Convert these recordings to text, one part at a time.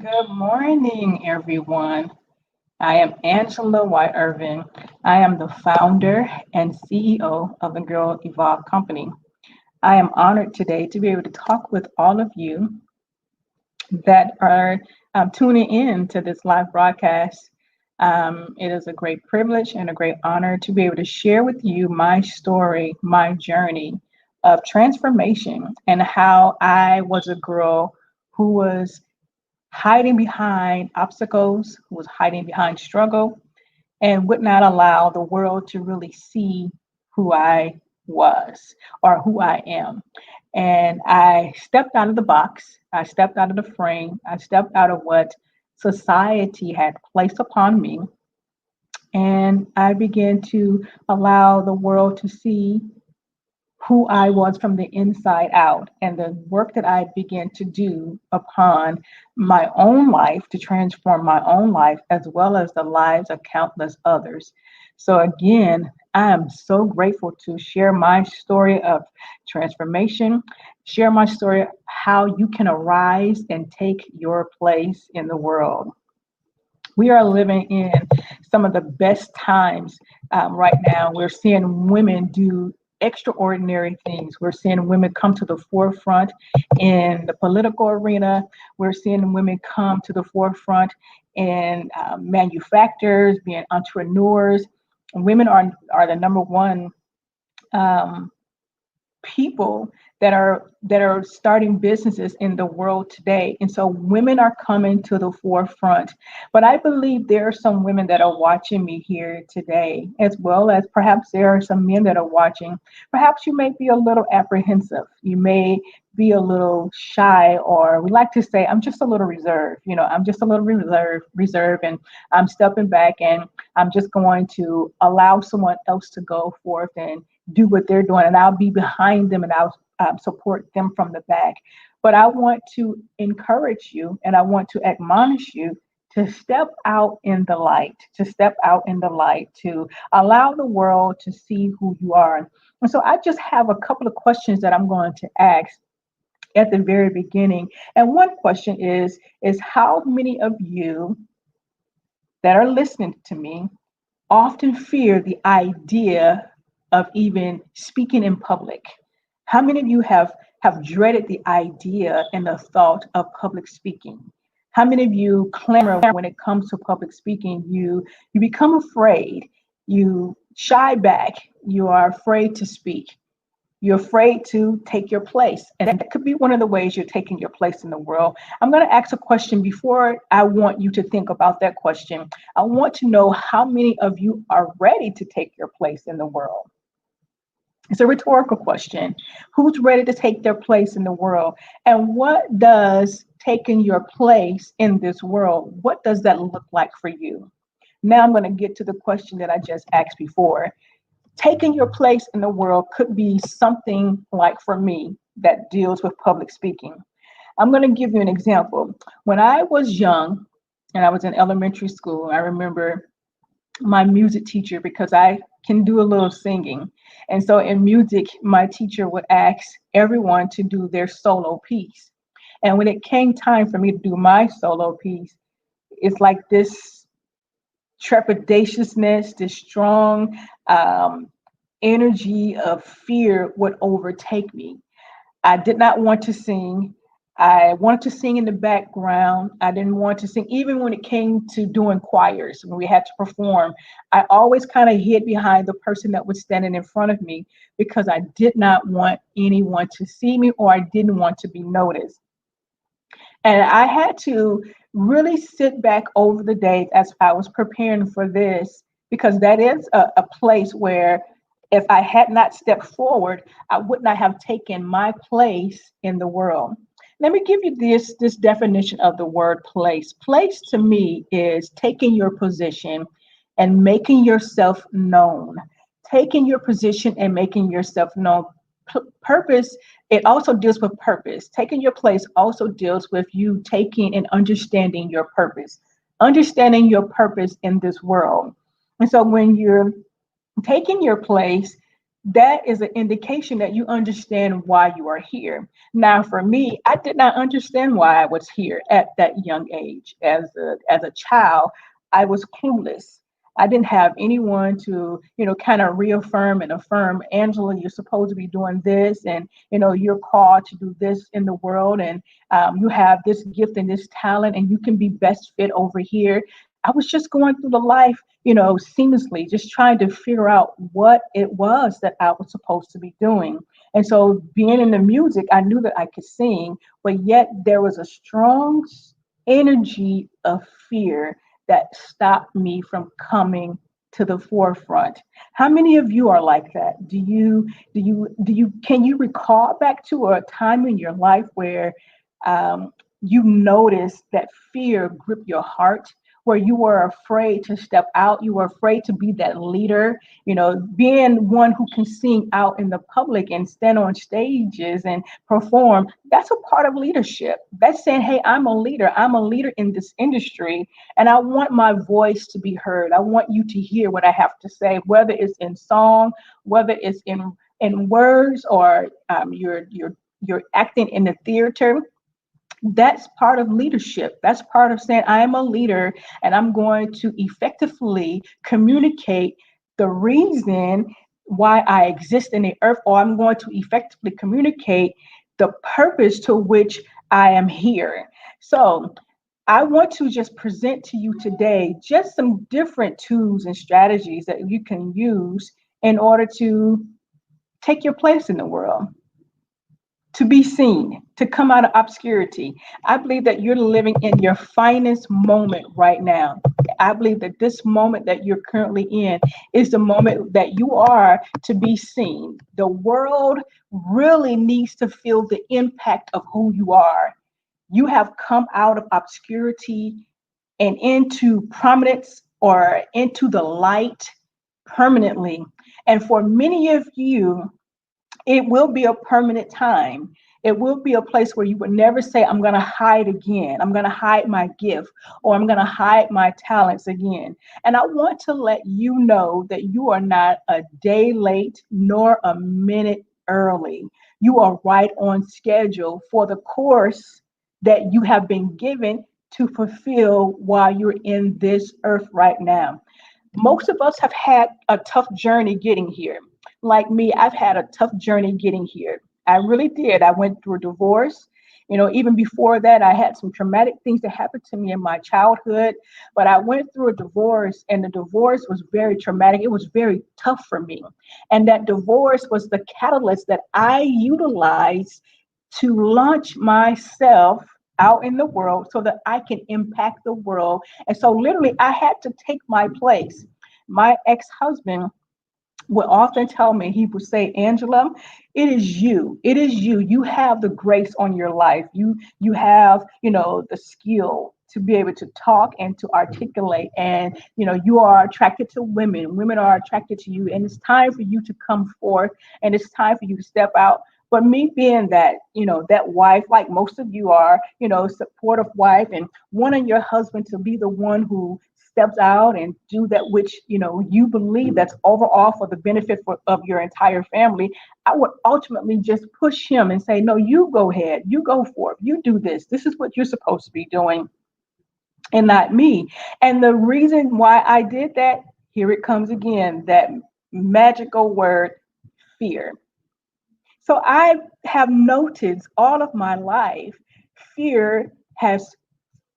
Good morning, everyone. I am Angela White Irvin. I am the founder and CEO of the Girl Evolve Company. I am honored today to be able to talk with all of you that are tuning in to this live broadcast. It is a great privilege and a great honor to be able to share with you my story, my journey of transformation, and how I was a girl who was hiding behind obstacles, who was hiding behind struggle, and would not allow the world to really see who I was or who I am. And I stepped out of the box, I stepped out of the frame, I stepped out of what society had placed upon me, and I began to allow the world to see who I was from the inside out, and the work that I began to do upon my own life to transform my own life as well as the lives of countless others. So, again, I am so grateful to share my story of transformation, share my story how you can arise and take your place in the world. We are living in some of the best times right now. We're seeing women do extraordinary things. We're seeing women come to the forefront in the political arena. We're seeing women come to the forefront in manufacturers, being entrepreneurs. Women are the number one um, people that are starting businesses in the world today, and so women are coming to the forefront. But I believe there are some women that are watching me here today, as well as perhaps there are some men that are watching. Perhaps you may be a little apprehensive, you may be a little shy, or we like to say, I'm just a little reserved. I'm just a little reserved, and I'm stepping back, and I'm just going to allow someone else to go forth and do what they're doing, and I'll be behind them, and I'll support them from the back. But I want to encourage you, and I want to admonish you to step out in the light, to allow the world to see who you are. And so I just have a couple of questions that I'm going to ask at the very beginning. And one question is how many of you that are listening to me often fear the idea of even speaking in public? How many of you have dreaded the idea and the thought of public speaking? How many of you clamor when it comes to public speaking? You become afraid, you shy back, you are afraid to speak. You're afraid to take your place. And that could be one of the ways you're taking your place in the world. I'm going to ask a question before I want you to think about that question. I want to know how many of you are ready to take your place in the world. It's a rhetorical question. Who's ready to take their place in the world? And what does taking your place in this world, what does that look like for you? Now I'm going to get to the question that I just asked before. Taking your place in the world could be something like, for me, that deals with public speaking. I'm going to give you an example. When I was young and I was in elementary school, I remember my music teacher, because I can do a little singing. And so in music, my teacher would ask everyone to do their solo piece. And when it came time for me to do my solo piece, it's like this trepidatiousness, this strong energy of fear would overtake me. I did not want to sing. I wanted to sing in the background. I didn't want to sing, even when it came to doing choirs, when we had to perform. I always kind of hid behind the person that was standing in front of me because I did not want anyone to see me, or I didn't want to be noticed. And I had to really sit back over the days as I was preparing for this, because that is a place where if I had not stepped forward, I would not have taken my place in the world. Let me give you this definition of the word place. Place to me is taking your position and making yourself known. Taking your position and making yourself known. Purpose, it also deals with purpose. Taking your place also deals with you taking and understanding your purpose. Understanding your purpose in this world. And so when you're taking your place, that is an indication that you understand why you are here. Now, for me, I did not understand why I was here at that young age. As a child, I was clueless. I didn't have anyone to, kind of reaffirm and affirm, Angela, you're supposed to be doing this, and you're called to do this in the world, and you have this gift and this talent, and you can be best fit over here. I was just going through the life, seamlessly, just trying to figure out what it was that I was supposed to be doing. And so, being in the music, I knew that I could sing, but yet there was a strong energy of fear that stopped me from coming to the forefront. How many of you are like that? Can you recall back to a time in your life where you noticed that fear gripped your heart, where you were afraid to step out, you were afraid to be that leader, being one who can sing out in the public and stand on stages and perform? That's a part of leadership. That's saying, hey, I'm a leader in this industry, and I want my voice to be heard. I want you to hear what I have to say, whether it's in song, whether it's in words, or you're acting in the theater. That's part of leadership. That's part of saying, I am a leader and I'm going to effectively communicate the reason why I exist in the earth, or I'm going to effectively communicate the purpose to which I am here. So I want to just present to you today just some different tools and strategies that you can use in order to take your place in the world, to be seen, to come out of obscurity. I believe that you're living in your finest moment right now. I believe that this moment that you're currently in is the moment that you are to be seen. The world really needs to feel the impact of who you are. You have come out of obscurity and into prominence, or into the light permanently. And for many of you, it will be a permanent time. It will be a place where you would never say, I'm going to hide again. I'm going to hide my gift, or I'm going to hide my talents again. And I want to let you know that you are not a day late nor a minute early. You are right on schedule for the course that you have been given to fulfill while you're in this earth right now. Most of us have had a tough journey getting here. Like me, I've had a tough journey getting here. I really did. I went through a divorce. Even before that, I had some traumatic things that happened to me in my childhood. But I went through a divorce, and the divorce was very traumatic. It was very tough for me. And that divorce was the catalyst that I utilized to launch myself out in the world so that I can impact the world. And so, literally, I had to take my place. My ex-husband would often tell me, he would say, Angela, it is you. It is you. You have the grace on your life. You have, the skill to be able to talk and to articulate. And, you are attracted to women. Women are attracted to you. And it's time for you to come forth, and it's time for you to step out. But me being that, that wife, like most of you are, supportive wife, and wanting your husband to be the one who steps out and do that which you believe that's overall for the benefit of your entire family, I would ultimately just push him and say, no, you go ahead, you go forth, you do this. This is what you're supposed to be doing, and not me. And the reason why I did that, here it comes again, that magical word, fear. So I have noticed all of my life, fear has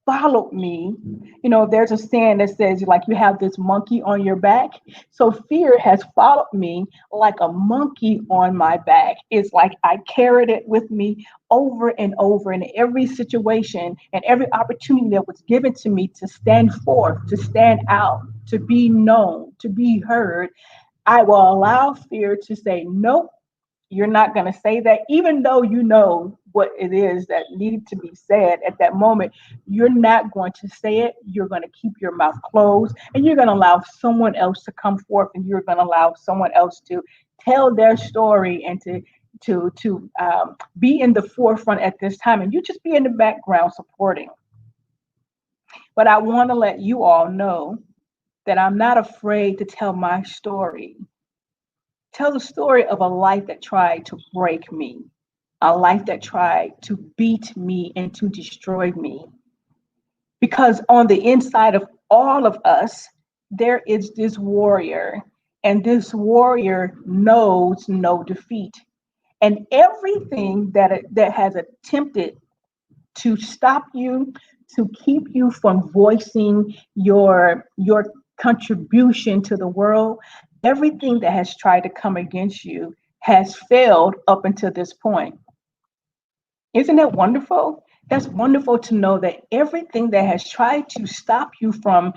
followed me. There's a saying that says, like, you have this monkey on your back. So fear has followed me like a monkey on my back. It's like I carried it with me over and over in every situation and every opportunity that was given to me to stand forth, to stand out, to be known, to be heard. I will allow fear to say, nope, you're not going to say that, even though you know what it is that needed to be said at that moment. You're not going to say it. You're going to keep your mouth closed, and you're going to allow someone else to come forth, and you're going to allow someone else to tell their story and to be in the forefront at this time, and you just be in the background supporting. But I want to let you all know that I'm not afraid to tell my story, Tell the story of a life that tried to break me, a life that tried to beat me and to destroy me. Because on the inside of all of us, there is this warrior, and this warrior knows no defeat. And everything that has attempted to stop you, to keep you from voicing your contribution to the world, everything that has tried to come against you has failed up until this point. Isn't that wonderful? That's wonderful to know that everything that has tried to stop you from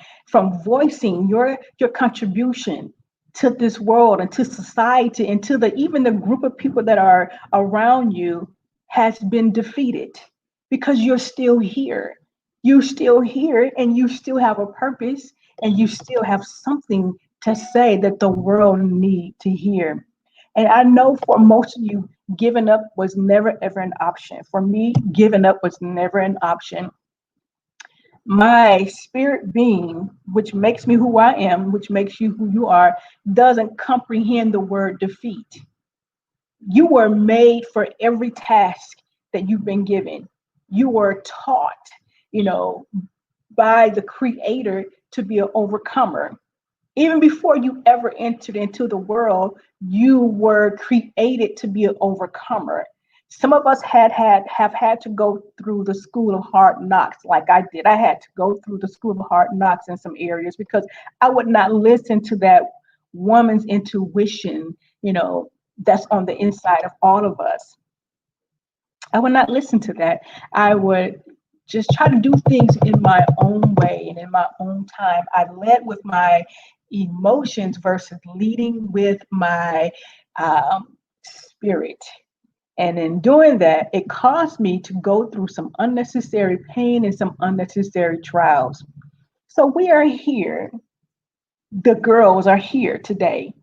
voicing your contribution to this world and to society and to the even the group of people that are around you has been defeated because you're still here. You're still here and you still have a purpose and you still have something to say that the world need to hear. And I know for most of you, giving up was never ever an option. For me, giving up was never an option. My spirit being, which makes me who I am, which makes you who you are, doesn't comprehend the word defeat. You were made for every task that you've been given. You were taught, you know, by the creator to be an overcomer. Even before you ever entered into the world, you were created to be an overcomer. Some of us have had to go through the school of hard knocks, like I did. I had to go through the school of hard knocks in some areas because I would not listen to that woman's intuition, that's on the inside of all of us. I would not listen to that. I would just try to do things in my own way and in my own time. I led with my emotions versus leading with my spirit. And in doing that, it caused me to go through some unnecessary pain and some unnecessary trials. So we are here. The girls are here today.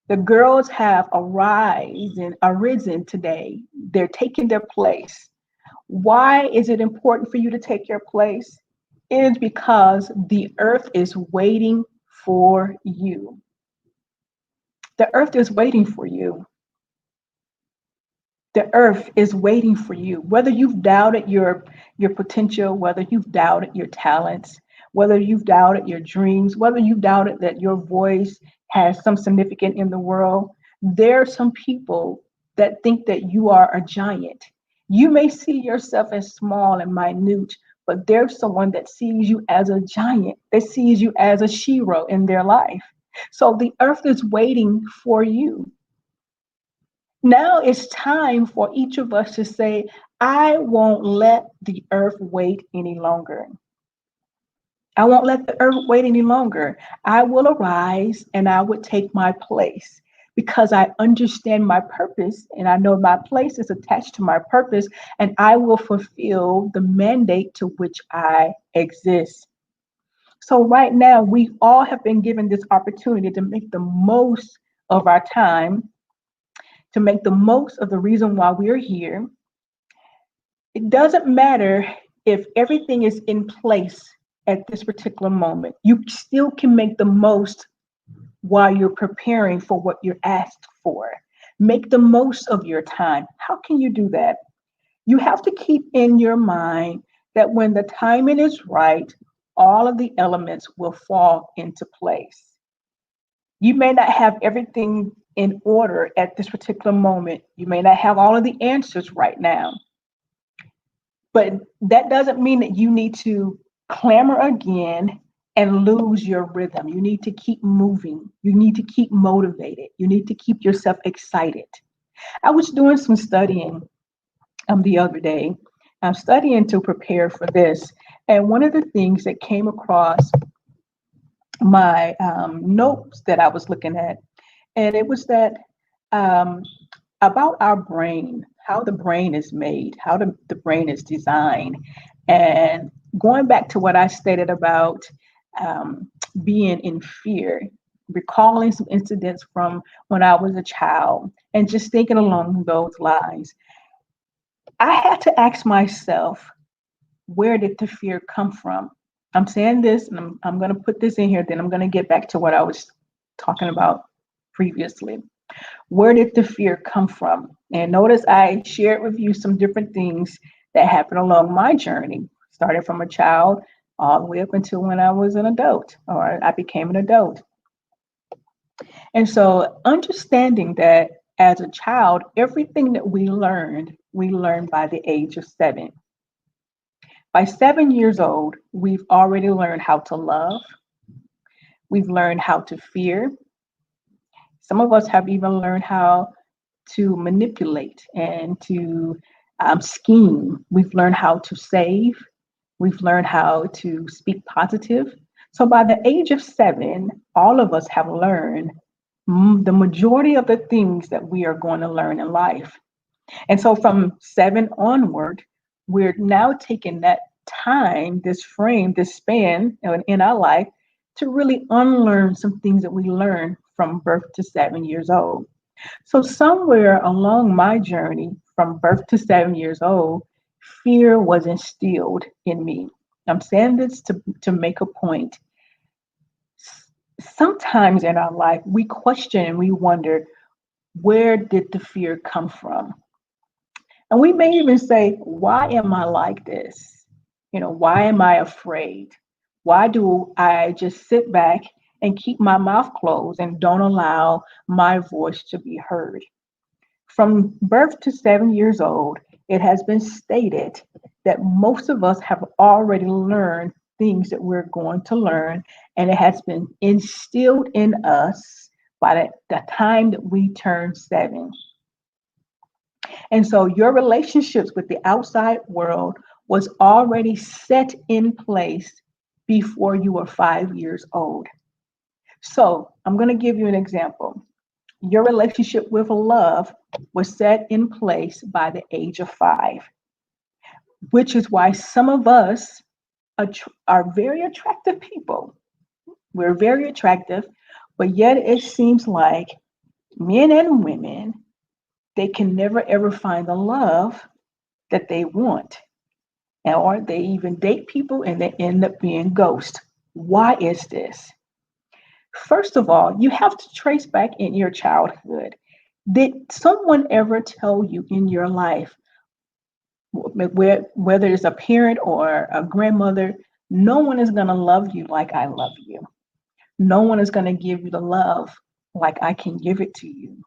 The girls have arisen today. They're taking their place. Why is it important for you to take your place? It is because the earth is waiting for you. The earth is waiting for you. The earth is waiting for you. Whether you've doubted your potential, whether you've doubted your talents, whether you've doubted your dreams, whether you've doubted that your voice has some significance in the world, there are some people that think that you are a giant. You may see yourself as small and minute, but there's someone that sees you as a giant, that sees you as a hero in their life. So the earth is waiting for you. Now it's time for each of us to say, I won't let the earth wait any longer. I won't let the earth wait any longer. I will arise and I would take my place because I understand my purpose and I know my place is attached to my purpose and I will fulfill the mandate to which I exist. So right now, we all have been given this opportunity to make the most of our time, to make the most of the reason why we are here. It doesn't matter if everything is in place at this particular moment. You still can make the most while you're preparing for what you're asked for. Make the most of your time. How can you do that? You have to keep in your mind that when the timing is right, all of the elements will fall into place. You may not have everything in order at this particular moment. You may not have all of the answers right now. But that doesn't mean that you need to clamor again and lose your rhythm. You need to keep moving. You need to keep motivated. You need to keep yourself excited. I was doing some studying the other day. I'm studying to prepare for this. And one of the things that came across my notes that I was looking at, and it was that um, about our brain, how the brain is made, how the brain is designed. And going back to what I stated about being in fear, recalling some incidents from when I was a child, and just thinking along those lines, I had to ask myself, where did the fear come from? I'm saying this, and I'm going to put this in here, then I'm going to get back to what I was talking about previously. Where did the fear come from? And notice I shared with you some different things that happened along my journey, starting from a child all the way up until when I was an adult or I became an adult. And so understanding that as a child, everything that we learned by the age of 7. By 7 years old, we've already learned how to love, we've learned how to fear. Some of us have even learned how to manipulate and to scheme. We've learned how to save. We've learned how to speak positive. So by the age of 7, all of us have learned the majority of the things that we are going to learn in life. And so from 7 onward, we're now taking that time, this frame, this span in our life to really unlearn some things that we learned from birth to 7 years old. So somewhere along my journey from birth to 7 years old, fear was instilled in me. I'm saying this to make a point. Sometimes in our life, we question and we wonder, where did the fear come from? And we may even say, why am I like this? Why am I afraid? Why do I just sit back and keep my mouth closed and don't allow my voice to be heard? From birth to 7 years old, it has been stated that most of us have already learned things that we're going to learn, and it has been instilled in us by the time that we turn 7. And so your relationships with the outside world was already set in place before you were 5 years old. So I'm going to give you an example. Your relationship with love was set in place by the age of 5, which is why some of us are very attractive people. We're very attractive, but yet it seems like men and women, they can never ever find the love that they want. Or they even date people and they end up being ghosts. Why is this? First of all, you have to trace back in your childhood. Did someone ever tell you in your life, whether it's a parent or a grandmother, no one is going to love you like I love you? No one is going to give you the love like I can give it to you.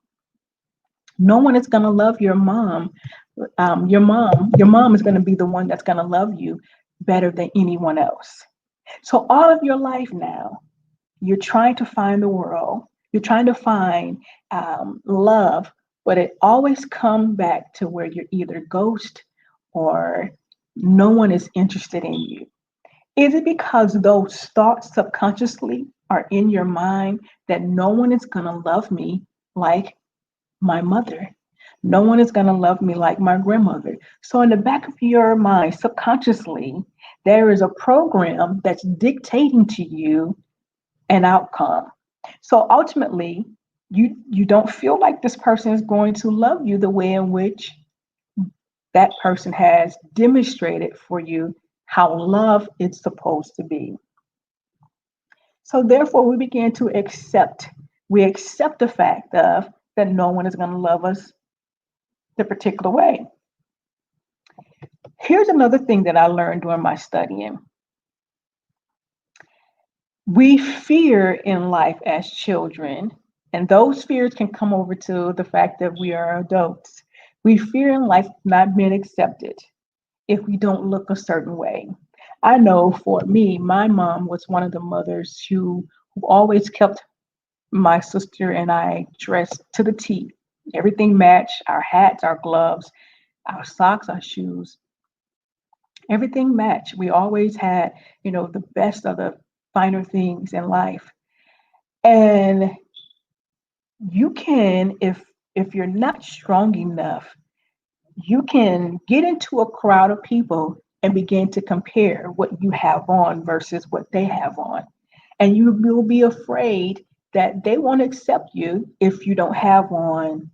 No one is going to love your mom. Your mom is going to be the one that's going to love you better than anyone else. So all of your life now, you're trying to find the world. You're trying to find love, but it always comes back to where you're either ghost or no one is interested in you. Is it because those thoughts subconsciously are in your mind that no one is going to love me like my mother? No one is going to love me like my grandmother. So, in the back of your mind, subconsciously, there is a program that's dictating to you an outcome. So, ultimately, you don't feel like this person is going to love you the way in which that person has demonstrated for you how love is supposed to be. So therefore, we begin to accept. We accept the fact of that no one is going to love us the particular way. Here's another thing that I learned during my studying. We fear in life as children, and those fears can come over to the fact that we are adults. We fear in life not being accepted if we don't look a certain way. I know for me, my mom was one of the mothers who always kept my sister and I dressed to the T. Everything matched, our hats, our gloves, our socks, our shoes, everything matched. We always had, the best of the finer things in life. And you can, if you're not strong enough, you can get into a crowd of people and begin to compare what you have on versus what they have on. And you will be afraid that they won't accept you if you don't have on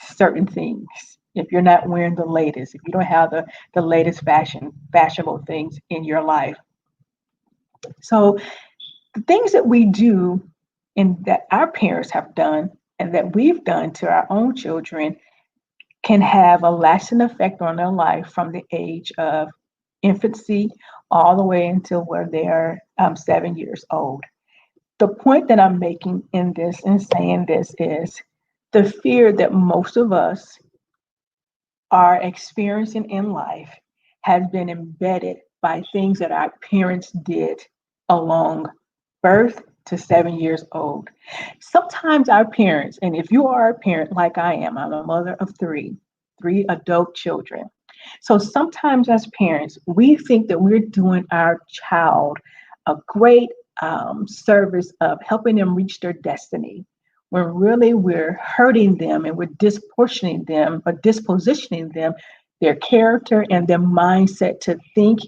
certain things, if you're not wearing the latest, if you don't have the latest fashionable things in your life. So the things that we do and that our parents have done and that we've done to our own children can have a lasting effect on their life from the age of infancy all the way until where they're 7 years old. The point that I'm making in this and saying this is the fear that most of us are experiencing in life has been embedded by things that our parents did along birth to 7 years old. Sometimes our parents, and if you are a parent like I am, I'm a mother of three adult children. So sometimes as parents, we think that we're doing our child a great service of helping them reach their destiny, when really we're hurting them and we're disproportioning them or dispositioning them, their character and their mindset to think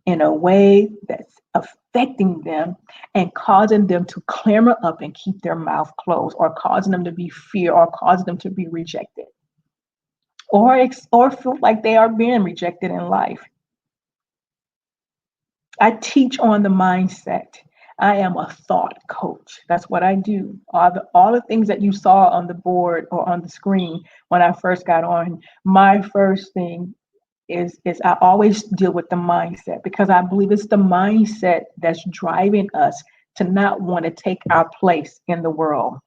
in a way that's affecting them and causing them to clamor up and keep their mouth closed, or causing them to be fear, or causing them to be rejected, or feel like they are being rejected in life. I teach on the mindset. I am a thought coach. That's what I do. All the things that you saw on the board or on the screen when I first got on, my first thing is I always deal with the mindset, because I believe it's the mindset that's driving us to not want to take our place in the world.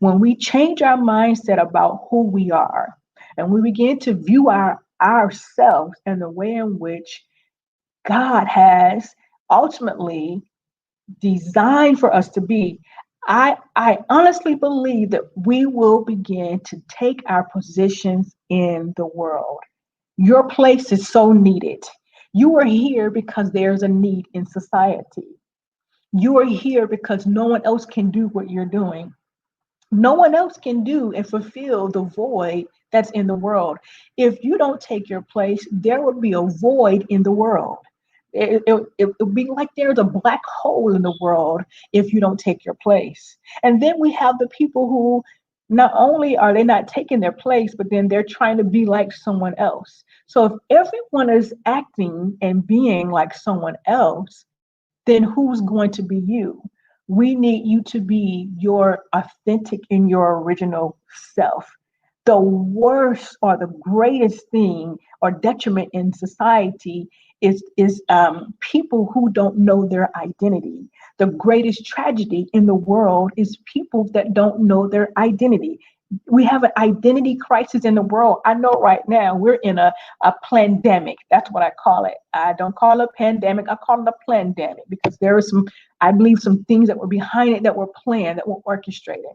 When we change our mindset about who we are, and we begin to view ourselves in the way in which God has ultimately designed for us to be, I honestly believe that we will begin to take our positions in the world. Your place is so needed. You are here because there's a need in society. You are here because no one else can do what you're doing. No one else can do and fulfill the void that's in the world. If you don't take your place, there will be a void in the world. It would be like there's a black hole in the world if you don't take your place. And then we have the people who not only are they not taking their place, but then they're trying to be like someone else. So if everyone is acting and being like someone else, then who's going to be you? We need you to be your authentic and your original self. The worst or the greatest thing or detriment in society is people who don't know their identity. The greatest tragedy in the world is people that don't know their identity. We have an identity crisis in the world. I know right now we're in a pandemic. That's what I call it. I don't call it a pandemic. I call it a pandemic, because there are some, I believe, some things that were behind it, that were planned, that were orchestrated.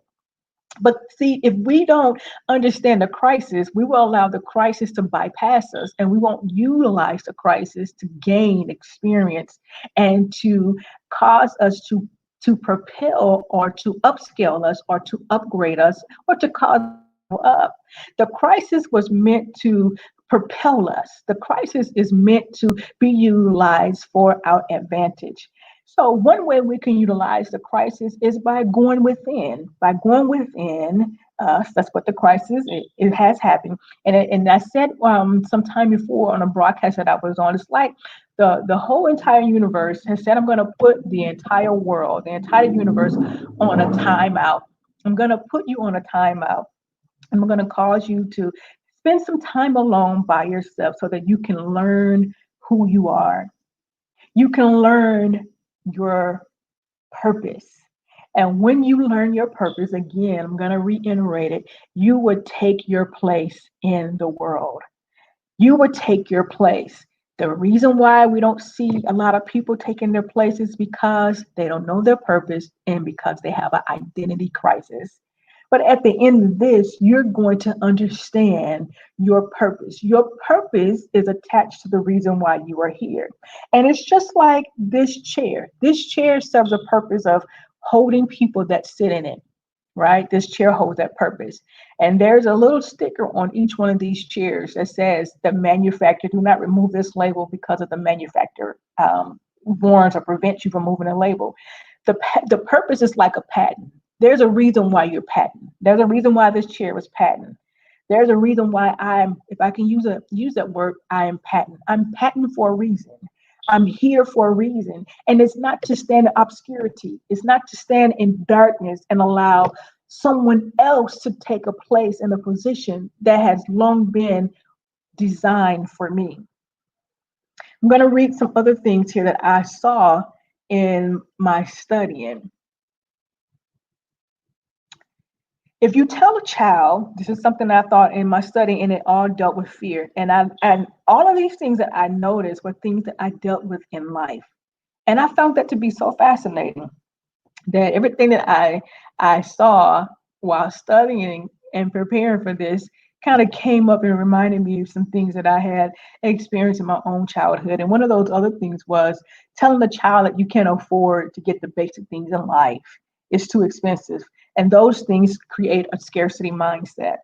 But see, if we don't understand the crisis, we will allow the crisis to bypass us, and we won't utilize the crisis to gain experience and to cause us to propel or to upscale us or to upgrade us or to cause us to go up. The crisis was meant to propel us. The crisis is meant to be utilized for our advantage. So one way we can utilize the crisis is by going within. By going within us, that's what the crisis it has happened. And I said some time before on a broadcast that I was on, it's like the whole entire universe has said, I'm going to put the entire world, the entire universe on a timeout. I'm going to put you on a timeout. I'm going to cause you to spend some time alone by yourself so that you can learn who you are. You can learn your purpose. And when you learn your purpose, again, I'm going to reiterate it, you would take your place in the world. You would take your place. The reason why we don't see a lot of people taking their place is because they don't know their purpose and because they have an identity crisis. But at the end of this, you're going to understand your purpose. Your purpose is attached to the reason why you are here. And it's just like this chair. This chair serves a purpose of holding people that sit in it, right? This chair holds that purpose. And there's a little sticker on each one of these chairs that says the manufacturer, do not remove this label because of the manufacturer warns or prevents you from moving a label. The purpose is like a patent. There's a reason why you're patent. There's a reason why this chair was patent. There's a reason why if I can use that word, I am patent. I'm patent for a reason. I'm here for a reason. And it's not to stand in obscurity. It's not to stand in darkness and allow someone else to take a place in a position that has long been designed for me. I'm going to read some other things here that I saw in my studying. If you tell a child, this is something I thought in my study, and it all dealt with fear. And all of these things that I noticed were things that I dealt with in life. And I found that to be so fascinating, that everything that I saw while studying and preparing for this kind of came up and reminded me of some things that I had experienced in my own childhood. And one of those other things was telling a child that you can't afford to get the basic things in life. It's too expensive. And those things create a scarcity mindset.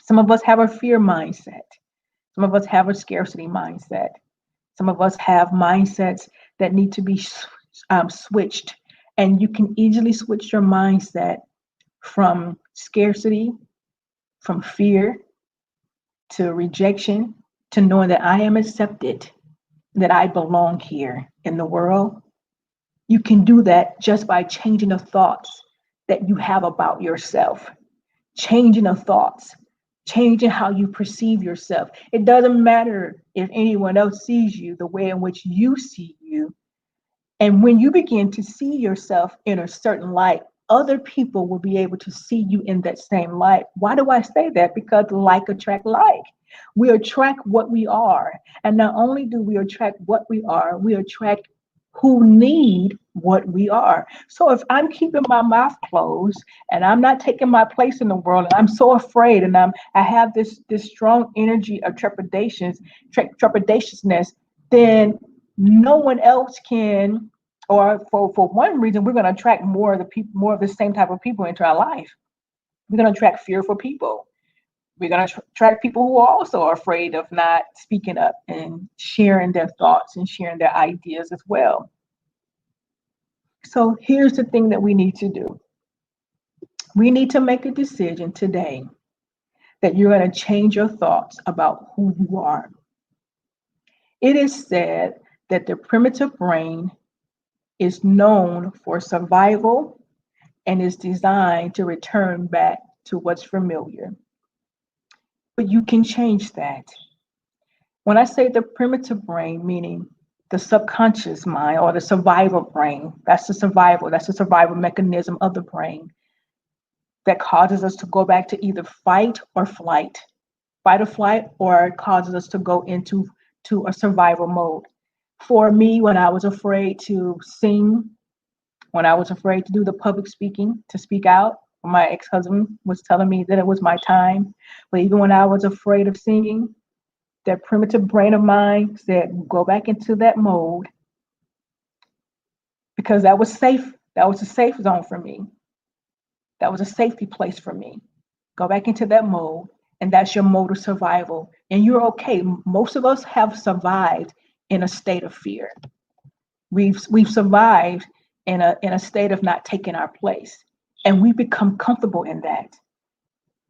Some of us have a fear mindset. Some of us have a scarcity mindset. Some of us have mindsets that need to be switched. And you can easily switch your mindset from scarcity, from fear, to rejection, to knowing that I am accepted, that I belong here in the world. You can do that just by changing the thoughts that you have about yourself, changing the thoughts, changing how you perceive yourself. It doesn't matter if anyone else sees you the way in which you see you. And when you begin to see yourself in a certain light, other people will be able to see you in that same light. Why do I say that? Because like attract like. We attract what we are. And not only do we attract what we are, we attract who need what we are. So if I'm keeping my mouth closed and I'm not taking my place in the world, and I'm so afraid, and I have this strong energy of trepidatiousness, then no one else can, or for one reason, we're going to attract more of the people, more of the same type of people into our life. We're going to attract fearful people. We're going to attract people who are also afraid of not speaking up and sharing their thoughts and sharing their ideas as well. So here's the thing that we need to do. We need to make a decision today that you're going to change your thoughts about who you are. It is said that the primitive brain is known for survival and is designed to return back to what's familiar. But you can change that. When I say the primitive brain, meaning the subconscious mind or the survival brain, that's the survival mechanism of the brain that causes us to go back to either fight or flight, or it causes us to go into a survival mode. For me, when I was afraid to sing, when I was afraid to do the public speaking, to speak out, my ex-husband was telling me that it was my time. But even when I was afraid of singing, that primitive brain of mine said, go back into that mode, because that was safe. That was a safe zone for me. That was a safety place for me. Go back into that mode, and that's your mode of survival. And you're okay. Most of us have survived in a state of fear. We've survived in a state of not taking our place, and we become comfortable in that.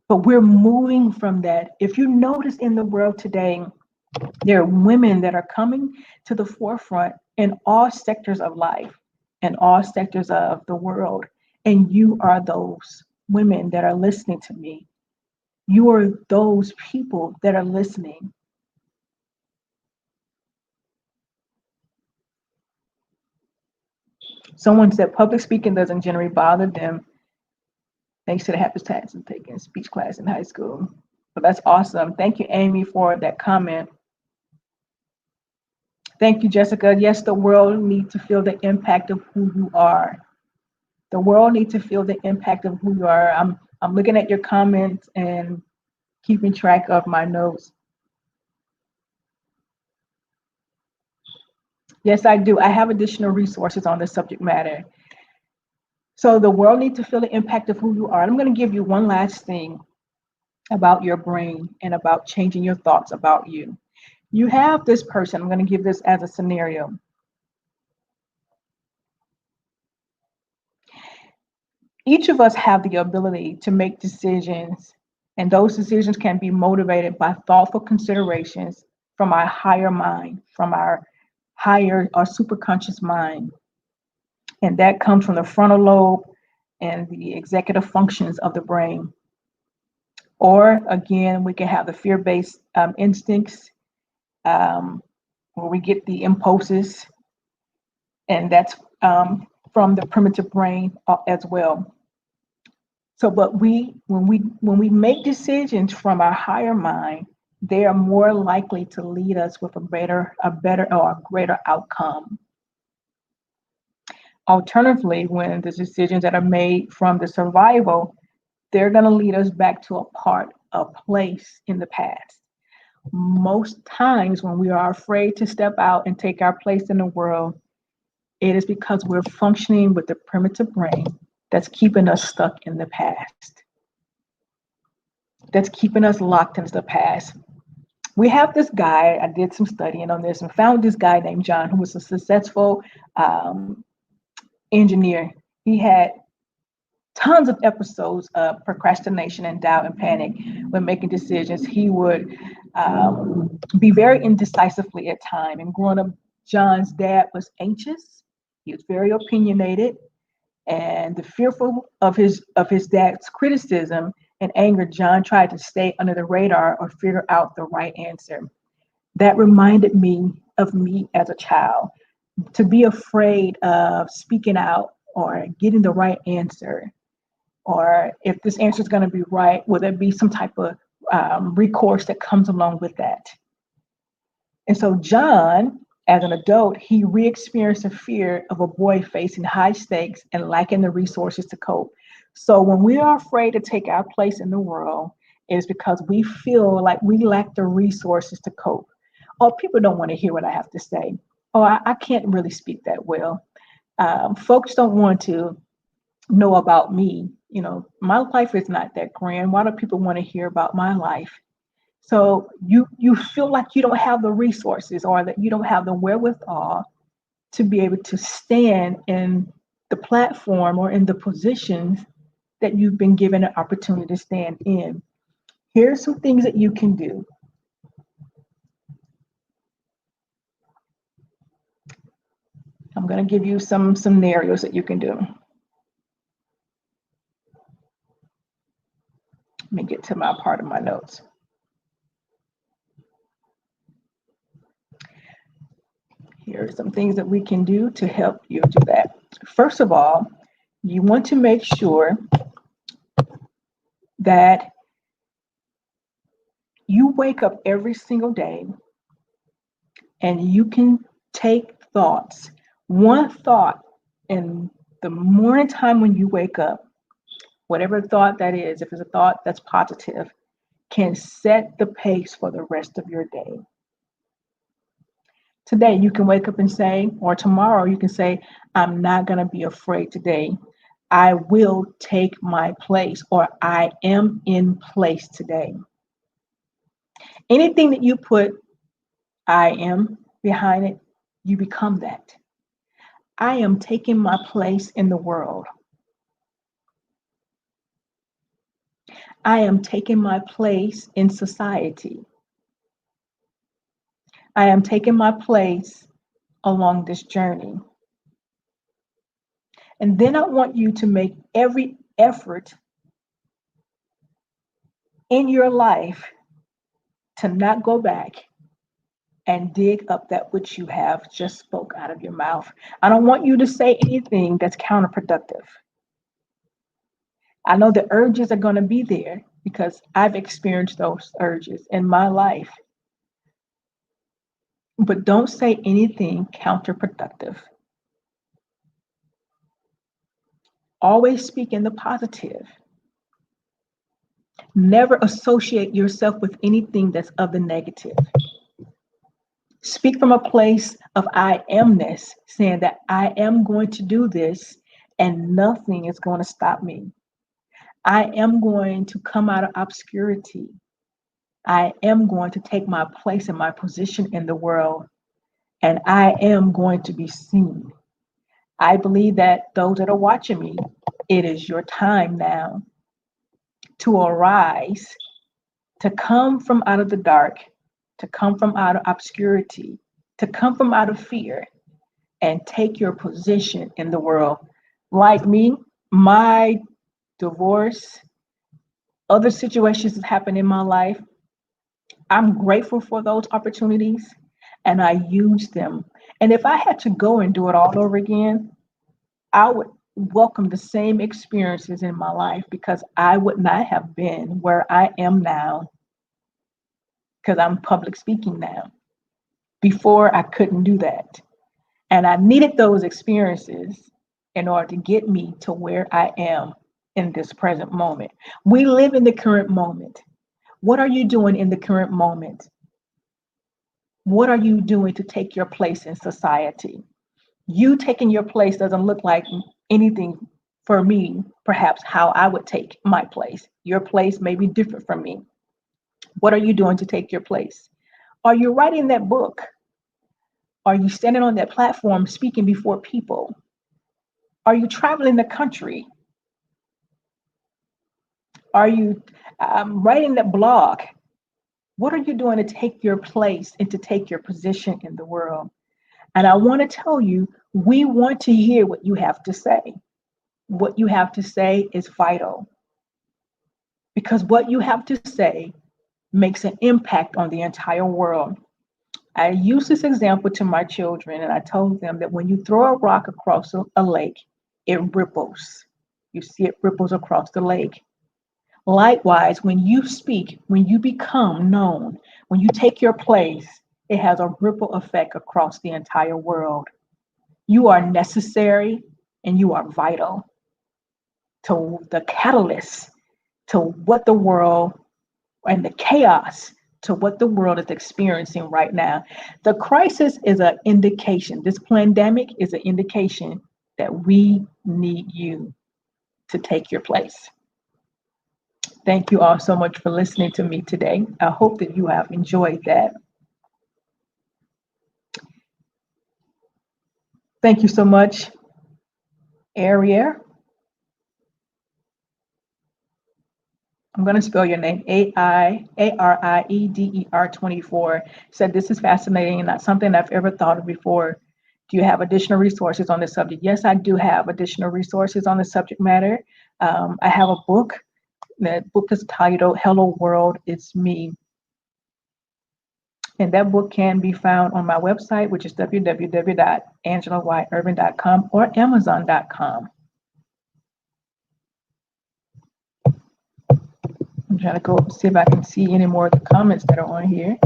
But we're moving from that. If you notice in the world today, there are women that are coming to the forefront in all sectors of life, in all sectors of the world. And you are those women that are listening to me. You are those people that are listening. Someone said public speaking doesn't generally bother them thanks to the happenstance of taking speech class in high school. But that's awesome. Thank you, Amy, for that comment. Thank you, Jessica. Yes, the world needs to feel the impact of who you are. The world needs to feel the impact of who you are. I'm looking at your comments and keeping track of my notes. Yes, I do. I have additional resources on this subject matter. So the world needs to feel the impact of who you are. I'm going to give you one last thing about your brain and about changing your thoughts about you. You have this person. I'm going to give this as a scenario. Each of us have the ability to make decisions, and those decisions can be motivated by thoughtful considerations from our higher mind, from our higher or superconscious mind. And that comes from the frontal lobe and the executive functions of the brain. Or again, we can have the fear-based instincts, um, where we get the impulses, and that's from the primitive brain as well. So, but when we make decisions from our higher mind, they are more likely to lead us with a better or a greater outcome. Alternatively, when the decisions that are made from the survival, they're going to lead us back to a place in the past. Most times when we are afraid to step out and take our place in the world, it is because we're functioning with the primitive brain that's keeping us stuck in the past, that's keeping us locked into the past. We have this guy, I did some studying on this and found this guy named John, who was a successful um, engineer. He had tons of episodes of procrastination and doubt and panic when making decisions. He would be very indecisively at time. And growing up, John's dad was anxious. He was very opinionated, and the fearful of his dad's criticism and anger, John tried to stay under the radar or figure out the right answer. That reminded me of me as a child, to be afraid of speaking out or getting the right answer, or if this answer is going to be right, will there be some type of recourse that comes along with that? And so John, as an adult, he re-experienced the fear of a boy facing high stakes and lacking the resources to cope. So when we are afraid to take our place in the world, it is because we feel like we lack the resources to cope. Oh, people don't want to hear what I have to say. Oh, I can't really speak that well. Folks don't want to know about me. You know, my life is not that grand. Why do people want to hear about my life? So you feel like you don't have the resources, or that you don't have the wherewithal to be able to stand in the platform or in the positions that you've been given an opportunity to stand in. Here's some things that you can do. I'm going to give you some scenarios that you can do. Let me get to my part of my notes. Here are some things that we can do to help you do that. First of all, you want to make sure that you wake up every single day and you can take thoughts, one thought in the morning time when you wake up, whatever thought that is, if it's a thought that's positive, can set the pace for the rest of your day. Today, you can wake up and say, or tomorrow, you can say, I'm not going to be afraid today. I will take my place, or I am in place today. Anything that you put I am behind it, you become that. I am taking my place in the world. I am taking my place in society. I am taking my place along this journey. And then I want you to make every effort in your life to not go back and dig up that which you have just spoke out of your mouth. I don't want you to say anything that's counterproductive. I know the urges are going to be there because I've experienced those urges in my life. But don't say anything counterproductive. Always speak in the positive. Never associate yourself with anything that's of the negative. Speak from a place of I amness, saying that I am going to do this and nothing is going to stop me. I am going to come out of obscurity. I am going to take my place and my position in the world, and I am going to be seen. I believe that those that are watching me, it is your time now to arise, to come from out of the dark, to come from out of obscurity, to come from out of fear, and take your position in the world. Like me, my divorce, other situations that happened in my life, I'm grateful for those opportunities and I use them. And if I had to go and do it all over again, I would welcome the same experiences in my life because I would not have been where I am now because I'm public speaking now. Before, I couldn't do that. And I needed those experiences in order to get me to where I am in this present moment. We live in the current moment. What are you doing in the current moment? What are you doing to take your place in society? You taking your place doesn't look like anything for me, perhaps how I would take my place. Your place may be different from me. What are you doing to take your place? Are you writing that book? Are you standing on that platform speaking before people? Are you traveling the country? Are you writing that blog? What are you doing to take your place and to take your position in the world? And I want to tell you, we want to hear what you have to say. What you have to say is vital because what you have to say makes an impact on the entire world. I use this example to my children, and I told them that when you throw a rock across a lake, it ripples. You see it ripples across the lake. Likewise, when you speak, when you become known, when you take your place, it has a ripple effect across the entire world. You are necessary and you are vital to the catalyst to what the world and the chaos to what the world is experiencing right now. The crisis is an indication, this pandemic is an indication that we need you to take your place. Thank you all so much for listening to me today. I hope that you have enjoyed that. Thank you so much, Arier. I'm going to spell your name AIARIEDER 24. Said this is fascinating and not something I've ever thought of before. Do you have additional resources on this subject? Yes, I do have additional resources on the subject matter. I have a book. That book is titled Hello World, It's Me. And that book can be found on my website, which is www.angelawhiteirvin.com or amazon.com. I'm trying to go up and see if I can see any more of the comments that are on here.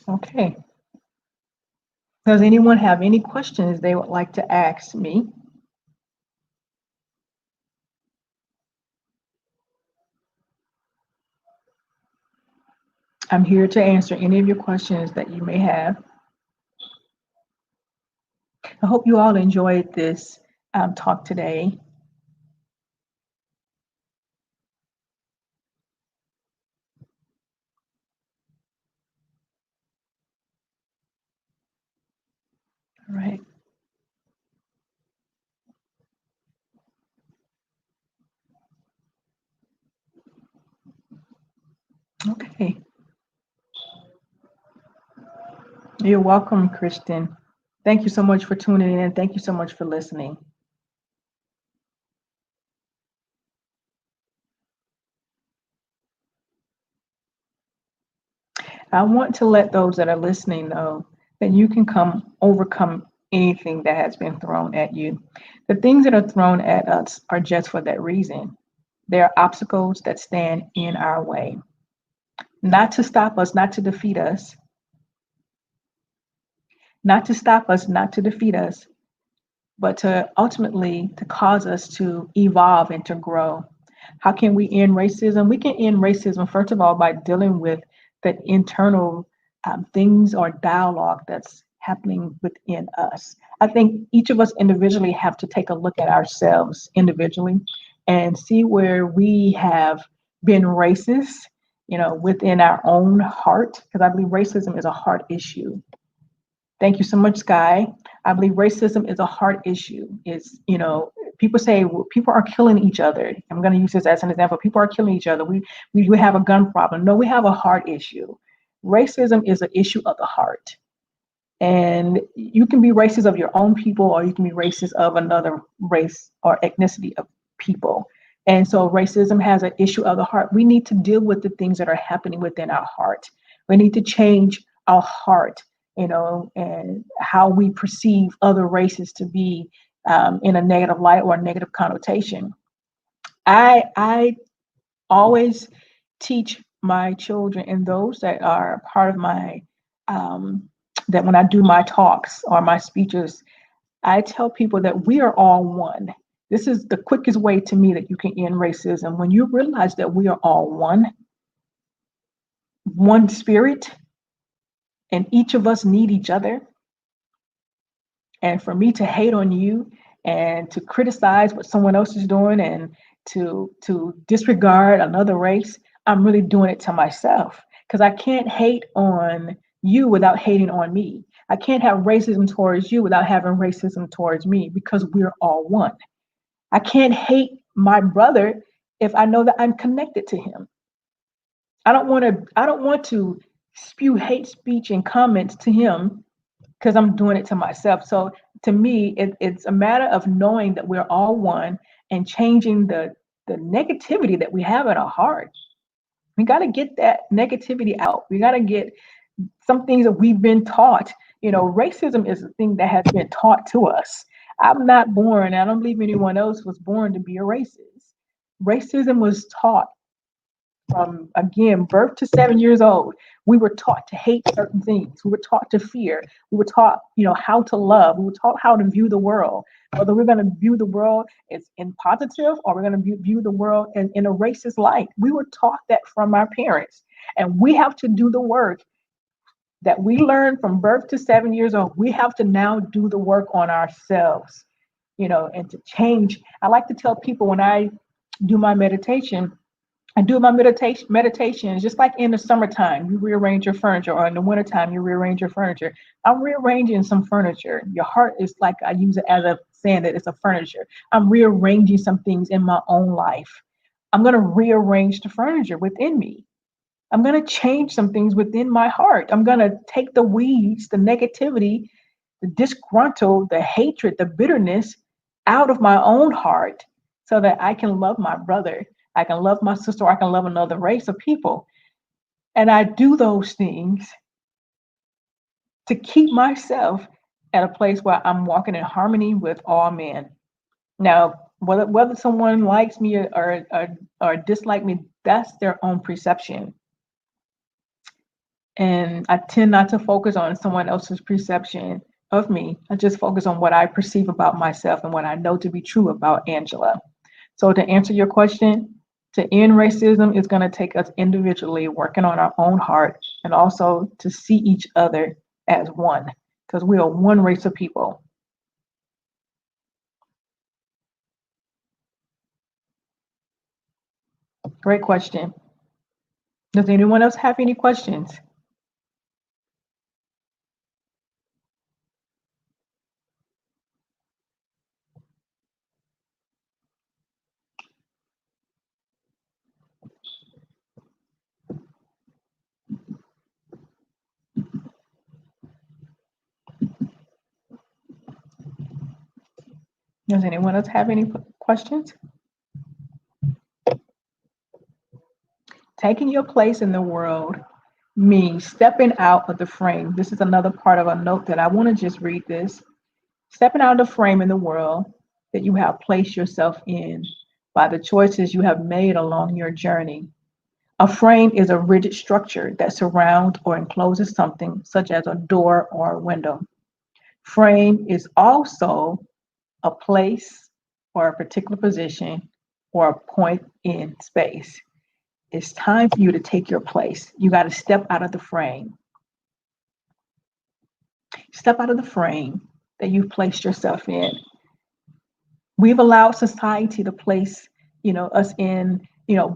Okay. Does anyone have any questions they would like to ask me? I'm here to answer any of your questions that you may have. I hope you all enjoyed this talk today. All right. Okay. You're welcome, Kristen. Thank you so much for tuning in. Thank you so much for listening. I want to let those that are listening know that you can overcome anything that has been thrown at you. The things that are thrown at us are just for that reason. They are obstacles that stand in our way, not to stop us, not to defeat us, not to stop us, not to defeat us, but to ultimately to cause us to evolve and to grow. How can we end racism? We can end racism, first of all, by dealing with the internal things or dialogue that's happening within us. I think each of us individually have to take a look at ourselves individually and see where we have been racist, within our own heart, because I believe racism is a heart issue. Thank you so much, Sky. I believe racism is a heart issue. It's, people say, well, people are killing each other. I'm going to use this as an example. People are killing each other. We have a gun problem. No, we have a heart issue. Racism is an issue of the heart. And you can be racist of your own people, or you can be racist of another race or ethnicity of people. And so racism has an issue of the heart. We need to deal with the things that are happening within our heart. We need to change our heart, and how we perceive other races to be in a negative light or a negative connotation. I always teach my children and those that are part of my that when I do my talks or my speeches, I tell people that we are all one. This is the quickest way to me that you can end racism. When you realize that we are all one spirit, and each of us need each other. And for me to hate on you and to criticize what someone else is doing and to disregard another race, I'm really doing it to myself, because I can't hate on you without hating on me. I can't have racism towards you without having racism towards me, because we're all one. I can't hate my brother if I know that I'm connected to him. I don't want to spew hate speech and comments to him because I'm doing it to myself. So to me, it's a matter of knowing that we're all one and changing the negativity that we have in our heart. We got to get that negativity out. We got to get some things that we've been taught. Racism is a thing that has been taught to us. I'm not born, I don't believe anyone else was born to be a racist. Racism was taught from, again, birth to 7 years old. We were taught to hate certain things. We were taught to fear. We were taught, how to love. We were taught how to view the world, whether we're going to view the world as in positive or we're going to view the world in a racist light. We were taught that from our parents, and we have to do the work that we learned from birth to 7 years old. We have to now do the work on ourselves, and to change. I like to tell people when I do my meditation, I do my meditations just like in the summertime, you rearrange your furniture, or in the wintertime, you rearrange your furniture. I'm rearranging some furniture. Your heart is, like, I use it as a saying that it's a furniture. I'm rearranging some things in my own life. I'm going to rearrange the furniture within me. I'm going to change some things within my heart. I'm going to take the weeds, the negativity, the disgruntled, the hatred, the bitterness out of my own heart so that I can love my brother. I can love my sister, or I can love another race of people. And I do those things to keep myself at a place where I'm walking in harmony with all men. Now, whether someone likes me or dislike me, that's their own perception. And I tend not to focus on someone else's perception of me. I just focus on what I perceive about myself and what I know to be true about Angela. So to answer your question, to end racism is going to take us individually working on our own heart, and also to see each other as one, because we are one race of people. Great question. Does anyone else have any questions? Does anyone else have any questions? Taking your place in the world means stepping out of the frame. This is another part of a note that I want to just read this. Stepping out of the frame in the world that you have placed yourself in by the choices you have made along your journey. A frame is a rigid structure that surrounds or encloses something, such as a door or a window. Frame is also a place or a particular position or a point in space. It's time for you to take your place. You got to step out of the frame. Step out of the frame that you've placed yourself in. We've allowed society to place, us in,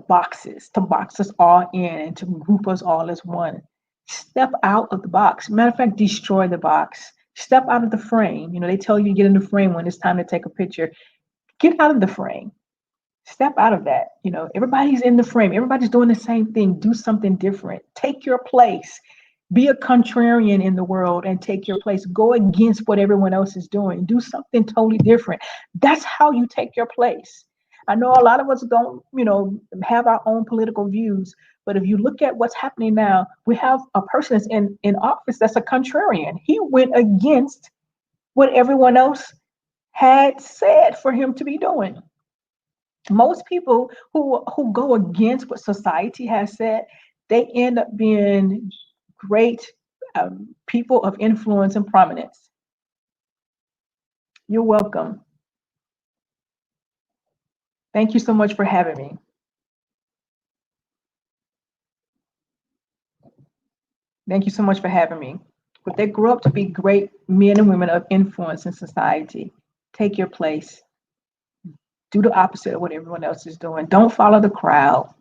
boxes, to box us all in and to group us all as one. Step out of the box. Matter of fact, destroy the box. Step out of the frame. They tell you to get in the frame when it's time to take a picture. Get out of the frame. Step out of that. Everybody's in the frame. Everybody's doing the same thing. Do something different. Take your place. Be a contrarian in the world and take your place. Go against what everyone else is doing. Do something totally different. That's how you take your place. I know a lot of us don't, have our own political views, but if you look at what's happening now, we have a person that's in office that's a contrarian. He went against what everyone else had said for him to be doing. Most people who go against what society has said, they end up being great people of influence and prominence. You're welcome. Thank you so much for having me. Thank you so much for having me. But they grow up to be great men and women of influence in society. Take your place. Do the opposite of what everyone else is doing. Don't follow the crowd.